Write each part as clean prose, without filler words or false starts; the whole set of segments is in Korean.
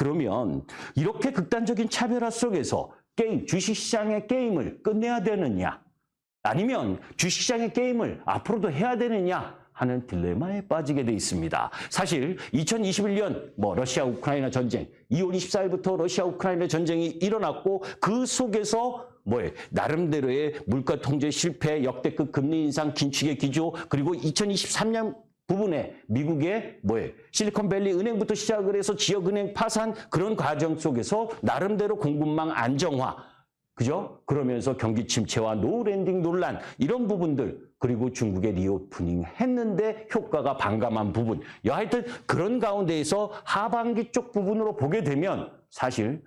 그러면 이렇게 극단적인 차별화 속에서 주식시장의 게임을 끝내야 되느냐? 아니면 주식시장의 게임을 앞으로도 해야 되느냐? 하는 딜레마에 빠지게 돼 있습니다. 사실 2021년 러시아 우크라이나 전쟁, 2월 24일부터 러시아 우크라이나 전쟁이 일어났고 그 속에서 나름대로의 물가 통제 실패, 역대급 금리 인상, 긴축의 기조, 그리고 2023년 부분에 미국의 실리콘밸리 은행부터 시작을 해서 지역은행 파산, 그런 과정 속에서 나름대로 공급망 안정화, 그죠? 그러면서 경기 침체와 노랜딩 논란, 이런 부분들, 그리고 중국의 리오프닝 했는데 효과가 반감한 부분, 하여튼 그런 가운데에서 하반기 쪽 부분으로 보게 되면 사실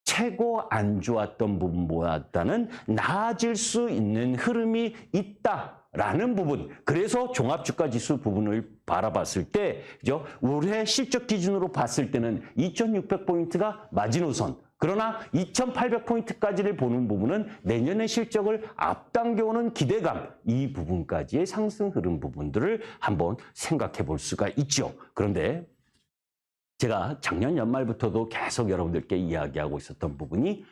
최고 안 좋았던 부분보다는 나아질 수 있는 흐름이 있다라는 부분. 그래서 종합주가지수 부분을 바라봤을 때, 그죠? 올해 실적 기준으로 봤을 때는 2,600포인트가 마지노선. 그러나 2,800포인트까지를 보는 부분은 내년의 실적을 앞당겨오는 기대감, 이 부분까지의 상승 흐름 부분들을 한번 생각해 볼 수가 있죠. 그런데 제가 작년 연말부터도 계속 여러분들께 이야기하고 있었던 부분이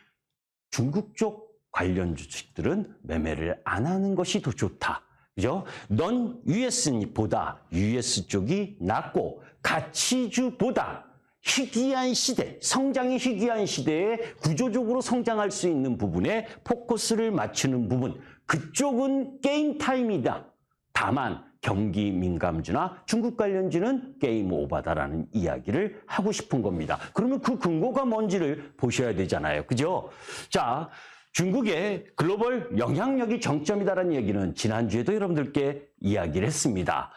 중국 쪽 관련 주식들은 매매를 안 하는 것이 더 좋다. 그죠? 넌 US보다 US 쪽이 낫고 가치주보다 희귀한 시대, 성장이 희귀한 시대에 구조적으로 성장할 수 있는 부분에 포커스를 맞추는 부분, 그쪽은 게임 타임이다. 다만 경기 민감주나 중국 관련주는 게임 오버다라는 이야기를 하고 싶은 겁니다. 그러면 그 근거가 뭔지를 보셔야 되잖아요. 그죠? 자, 중국의 글로벌 영향력이 정점이다라는 얘기는 지난주에도 여러분들께 이야기를 했습니다.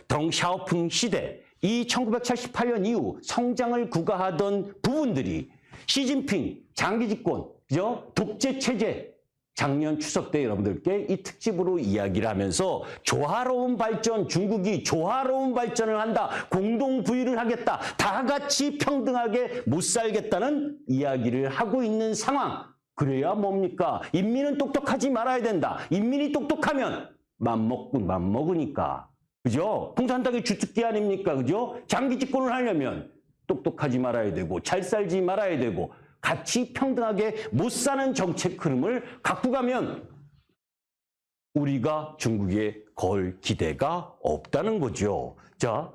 덩샤오핑 시대, 이 1978년 이후 성장을 구가하던 부분들이 시진핑 장기 집권, 그죠? 독재 체제, 작년 추석 때 여러분들께 이 특집으로 이야기를 하면서 조화로운 발전, 중국이 조화로운 발전을 한다, 공동 부유를 하겠다, 다 같이 평등하게 못 살겠다는 이야기를 하고 있는 상황. 그래야 뭡니까? 인민은 똑똑하지 말아야 된다. 인민이 똑똑하면 맘먹으니까. 그죠?共产党의 주특기 아닙니까? 그죠? 장기 집권을 하려면 똑똑하지 말아야 되고, 잘 살지 말아야 되고, 같이 평등하게 못 사는 정책 흐름을 갖고 가면 우리가 중국에 걸 기대가 없다는 거죠. 자,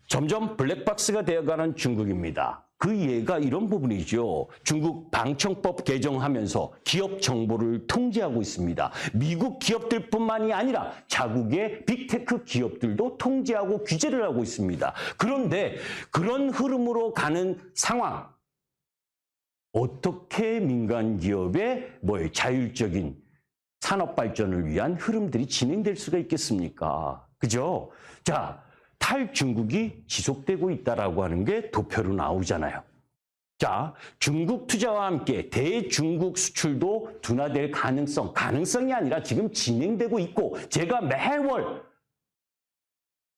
점점 블랙박스가 되어가는 중국입니다. 그 예가 이런 부분이죠. 중국 방청법 개정하면서 기업 정보를 통제하고 있습니다. 미국 기업들뿐만이 아니라 자국의 빅테크 기업들도 통제하고 규제를 하고 있습니다. 그런데 그런 흐름으로 가는 상황, 어떻게 민간 기업의 자율적인 산업 발전을 위한 흐름들이 진행될 수가 있겠습니까? 그죠? 자, 탈중국이 지속되고 있다라고 하는 게 도표로 나오잖아요. 자, 중국 투자와 함께 대중국 수출도 둔화될 가능성이 아니라 지금 진행되고 있고, 제가 매월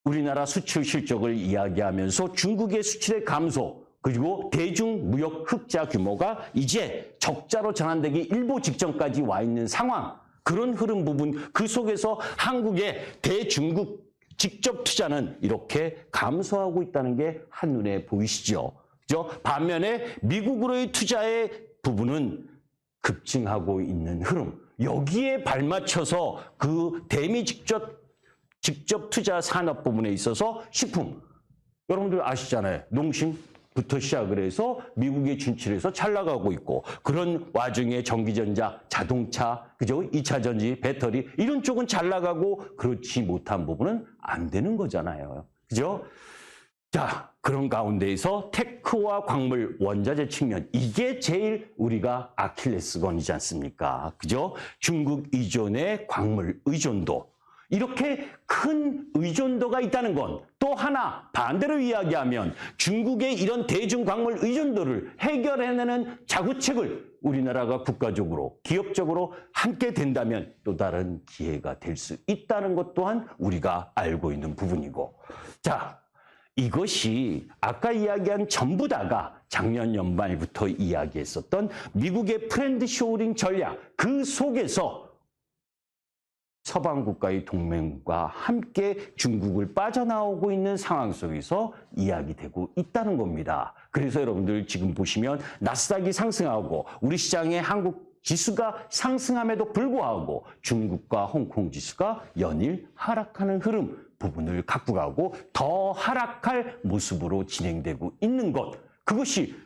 우리나라 수출 실적을 이야기하면서 중국의 수출의 감소, 그리고 대중 무역 흑자 규모가 이제 적자로 전환되기 일보 직전까지 와 있는 상황, 그런 흐름 부분, 그 속에서 한국의 대중국 직접 투자는 이렇게 감소하고 있다는 게 한눈에 보이시죠? 그죠? 반면에 미국으로의 투자의 부분은 급증하고 있는 흐름, 여기에 발맞춰서 그 대미 직접 투자 산업 부분에 있어서 식품, 여러분들 아시잖아요. 농심부터 시작을 해서 미국에 진출해서 잘 나가고 있고, 그런 와중에 전기전자, 자동차, 그죠? 2차 전지, 배터리, 이런 쪽은 잘 나가고 그렇지 못한 부분은 안 되는 거잖아요. 그죠? 자, 그런 가운데에서 테크와 광물, 원자재 측면, 이게 제일 우리가 아킬레스건이지 않습니까? 그죠? 중국 이전의 광물 의존도. 이렇게 큰 의존도가 있다는 건 또 하나 반대로 이야기하면 중국의 이런 대중광물 의존도를 해결해내는 자구책을 우리나라가 국가적으로, 기업적으로 함께 된다면 또 다른 기회가 될 수 있다는 것 또한 우리가 알고 있는 부분이고, 자, 이것이 아까 이야기한 전부 다가 작년 연말부터 이야기했었던 미국의 프렌드 쇼링 전략, 그 속에서 서방 국가의 동맹과 함께 중국을 빠져나오고 있는 상황 속에서 이야기되고 있다는 겁니다. 그래서 여러분들 지금 보시면 나스닥이 상승하고 우리 시장의 한국 지수가 상승함에도 불구하고 중국과 홍콩 지수가 연일 하락하는 흐름 부분을 갖고 가고 더 하락할 모습으로 진행되고 있는 것. 그것이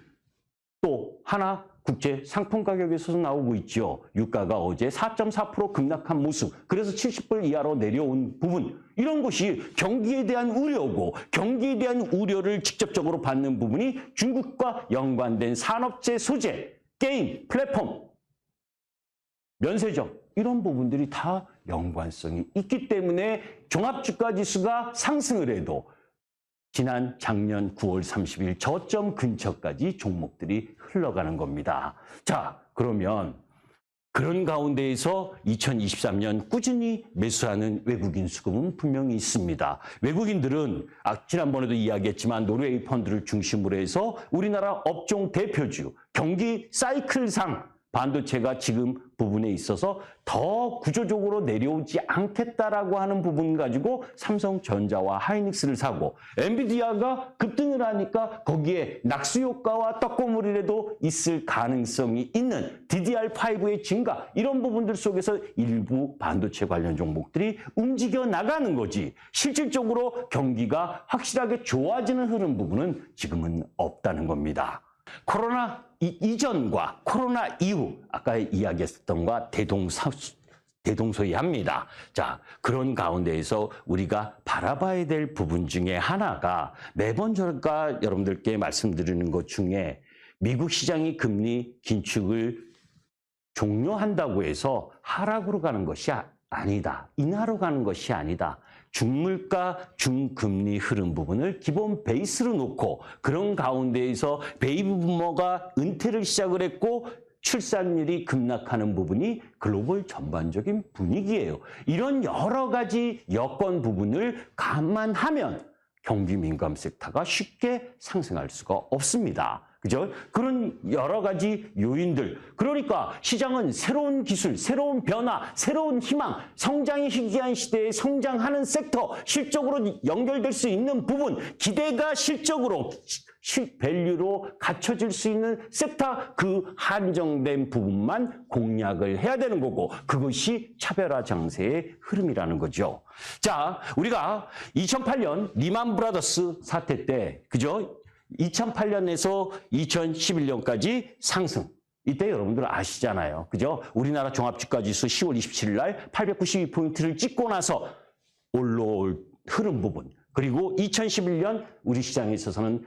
또 하나 국제 상품 가격에서도 나오고 있죠. 유가가 어제 4.4% 급락한 모습. 그래서 70불 이하로 내려온 부분. 이런 것이 경기에 대한 우려고 경기에 대한 우려를 직접적으로 받는 부분이 중국과 연관된 산업재 소재, 게임, 플랫폼, 면세점 이런 부분들이 다 연관성이 있기 때문에 종합주가지수가 상승을 해도 지난 작년 9월 30일 저점 근처까지 종목들이 흘러가는 겁니다. 자, 그러면 그런 가운데에서 2023년 꾸준히 매수하는 외국인 수급은 분명히 있습니다. 외국인들은 지난번에도 이야기했지만 노르웨이 펀드를 중심으로 해서 우리나라 업종 대표주, 경기 사이클상 반도체가 지금 부분에 있어서 더 구조적으로 내려오지 않겠다라고 하는 부분 가지고 삼성전자와 하이닉스를 사고 엔비디아가 급등을 하니까 거기에 낙수 효과와 떡고물이라도 있을 가능성이 있는 DDR5의 증가 이런 부분들 속에서 일부 반도체 관련 종목들이 움직여 나가는 거지 실질적으로 경기가 확실하게 좋아지는 흐름 부분은 지금은 없다는 겁니다. 코로나 이전과 코로나 이후 아까 이야기했었던 것과 대동소이합니다. 자, 그런 가운데에서 우리가 바라봐야 될 부분 중에 하나가 매번 제가 여러분들께 말씀드리는 것 중에 미국 시장이 금리 긴축을 종료한다고 해서 하락으로 가는 것이 아니다. 인하로 가는 것이 아니다. 중물가, 중금리 흐름 부분을 기본 베이스로 놓고 그런 가운데에서 베이비 부머가 은퇴를 시작을 했고 출산율이 급락하는 부분이 글로벌 전반적인 분위기예요. 이런 여러 가지 여건 부분을 감안하면 경기 민감 섹터가 쉽게 상승할 수가 없습니다. 그죠? 그런 여러 가지 요인들. 그러니까 시장은 새로운 기술, 새로운 변화, 새로운 희망, 성장이 희귀한 시대에 성장하는 섹터, 실적으로 연결될 수 있는 부분, 기대가 실적으로, 밸류로 갖춰질 수 있는 섹터, 그 한정된 부분만 공략을 해야 되는 거고, 그것이 차별화 장세의 흐름이라는 거죠. 자, 우리가 2008년 리만 브라더스 사태 때, 그죠? 2008년에서 2011년까지 상승. 이때 여러분들 아시잖아요. 그죠? 우리나라 종합주가지수 10월 27일 날 892포인트를 찍고 나서 올라올 흐름 부분. 그리고 2011년 우리 시장에 있어서는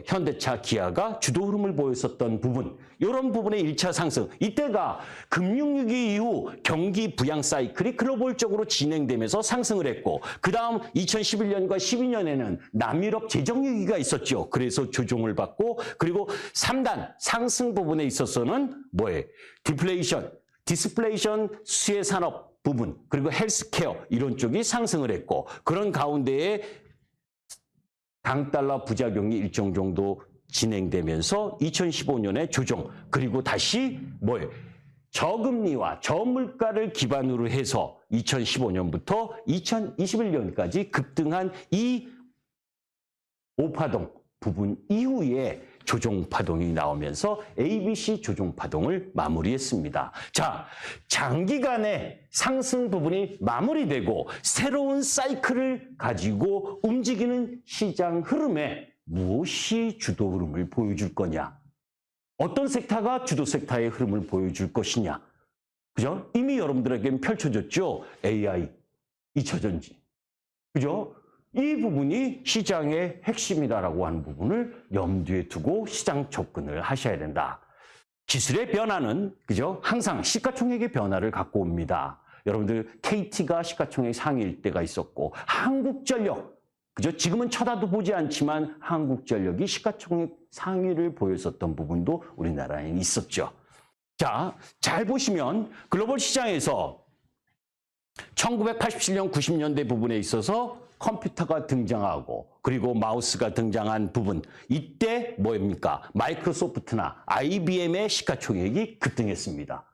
현대차, 기아가 주도 흐름을 보였었던 부분. 이런 부분의 1차 상승. 이때가 금융위기 이후 경기 부양 사이클이 글로벌적으로 진행되면서 상승을 했고 그 다음 2011년과 12년에는 남유럽 재정위기가 있었죠. 그래서 조정을 받고 그리고 3단 상승 부분에 있어서는 디플레이션, 디스플레이션 수혜 산업 부분 그리고 헬스케어 이런 쪽이 상승을 했고 그런 가운데에 강달러 부작용이 일정 정도 진행되면서 2015년에 조정 그리고 다시 저금리와 저물가를 기반으로 해서 2015년부터 2021년까지 급등한 이 5파동 부분 이후에 조종파동이 나오면서 ABC 조종파동을 마무리했습니다. 자, 장기간의 상승 부분이 마무리되고 새로운 사이클을 가지고 움직이는 시장 흐름에 무엇이 주도 흐름을 보여줄 거냐? 어떤 섹터가 주도 섹터의 흐름을 보여줄 것이냐? 그죠? 이미 여러분들에게는 펼쳐졌죠? AI, 2차전지. 그죠? 이 부분이 시장의 핵심이다라고 하는 부분을 염두에 두고 시장 접근을 하셔야 된다. 기술의 변화는 그죠? 항상 시가총액의 변화를 갖고 옵니다. 여러분들 KT가 시가총액 상위일 때가 있었고 한국전력 그죠? 지금은 쳐다도 보지 않지만 한국전력이 시가총액 상위를 보였었던 부분도 우리나라에 있었죠. 자, 잘 보시면 글로벌 시장에서 1987년 90년대 부분에 있어서 컴퓨터가 등장하고 그리고 마우스가 등장한 부분 이때 뭐입니까? 마이크로소프트나 IBM의 시가총액이 급등했습니다.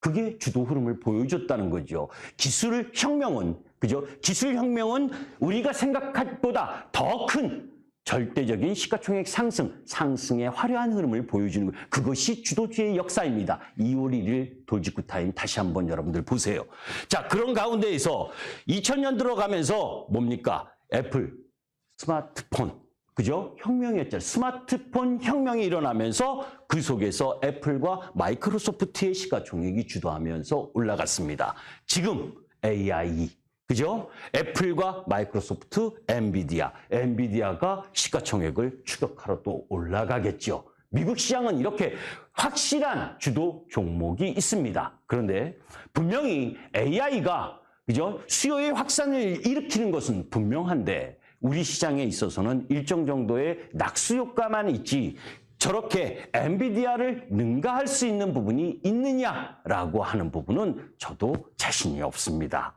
그게 주도 흐름을 보여줬다는 거죠. 기술 혁명은, 그죠? 기술 혁명은 우리가 생각할 것보다 더 큰 절대적인 시가총액 상승의 화려한 흐름을 보여주는 것. 그것이 주도주의 역사입니다. 2월 1일 돌직구 타임 다시 한번 여러분들 보세요. 자, 그런 가운데에서 2000년 들어가면서 뭡니까? 애플, 스마트폰, 그죠? 혁명이었잖아요. 스마트폰 혁명이 일어나면서 그 속에서 애플과 마이크로소프트의 시가총액이 주도하면서 올라갔습니다. 지금 AI, 그죠? 애플과 마이크로소프트, 엔비디아가 시가총액을 추격하러 또 올라가겠죠. 미국 시장은 이렇게 확실한 주도 종목이 있습니다. 그런데 분명히 AI가, 그죠? 수요의 확산을 일으키는 것은 분명한데 우리 시장에 있어서는 일정 정도의 낙수 효과만 있지 저렇게 엔비디아를 능가할 수 있는 부분이 있느냐라고 하는 부분은 저도 자신이 없습니다.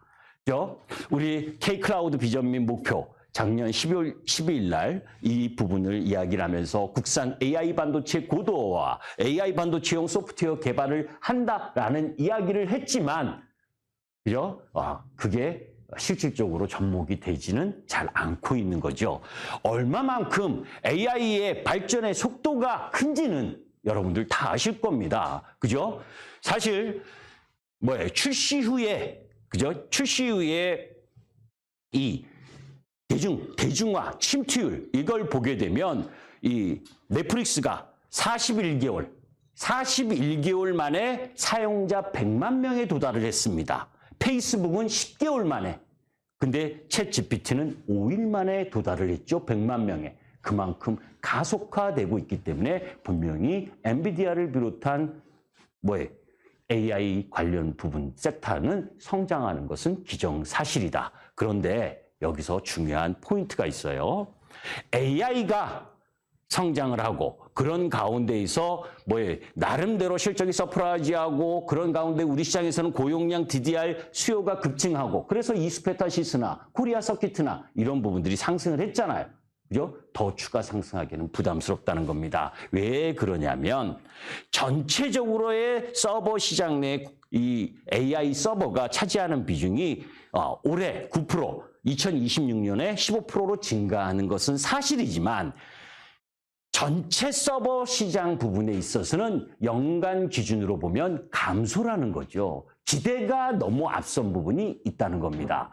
우리 K클라우드 비전 및 목표 작년 12월 12일 날 이 부분을 이야기를 하면서 국산 AI 반도체 고도화와 AI 반도체용 소프트웨어 개발을 한다라는 이야기를 했지만, 그죠? 그게 실질적으로 접목이 되지는 잘 않고 있는 거죠. 얼마만큼 AI의 발전의 속도가 큰지는 여러분들 다 아실 겁니다. 그죠? 사실 출시 후에, 그죠? 출시 후에 이 대중화 침투율 이걸 보게 되면 이 넷플릭스가 41개월 만에 사용자 100만 명에 도달을 했습니다. 페이스북은 10개월 만에, 근데 챗 GPT는 5일 만에 도달을 했죠. 100만 명에. 그만큼 가속화되고 있기 때문에 분명히 엔비디아를 비롯한 AI 관련 부분 섹터는 성장하는 것은 기정사실이다. 그런데 여기서 중요한 포인트가 있어요. AI가 성장을 하고 그런 가운데에서 나름대로 실적이 서프라이즈하고 그런 가운데 우리 시장에서는 고용량 DDR 수요가 급증하고 그래서 이스페타시스나 코리아 서킷이나 이런 부분들이 상승을 했잖아요. 그죠? 더 추가 상승하기는 부담스럽다는 겁니다. 왜 그러냐면 전체적으로의 서버 시장 내 이 AI 서버가 차지하는 비중이 올해 9%, 2026년에 15%로 증가하는 것은 사실이지만 전체 서버 시장 부분에 있어서는 연간 기준으로 보면 감소라는 거죠. 기대가 너무 앞선 부분이 있다는 겁니다.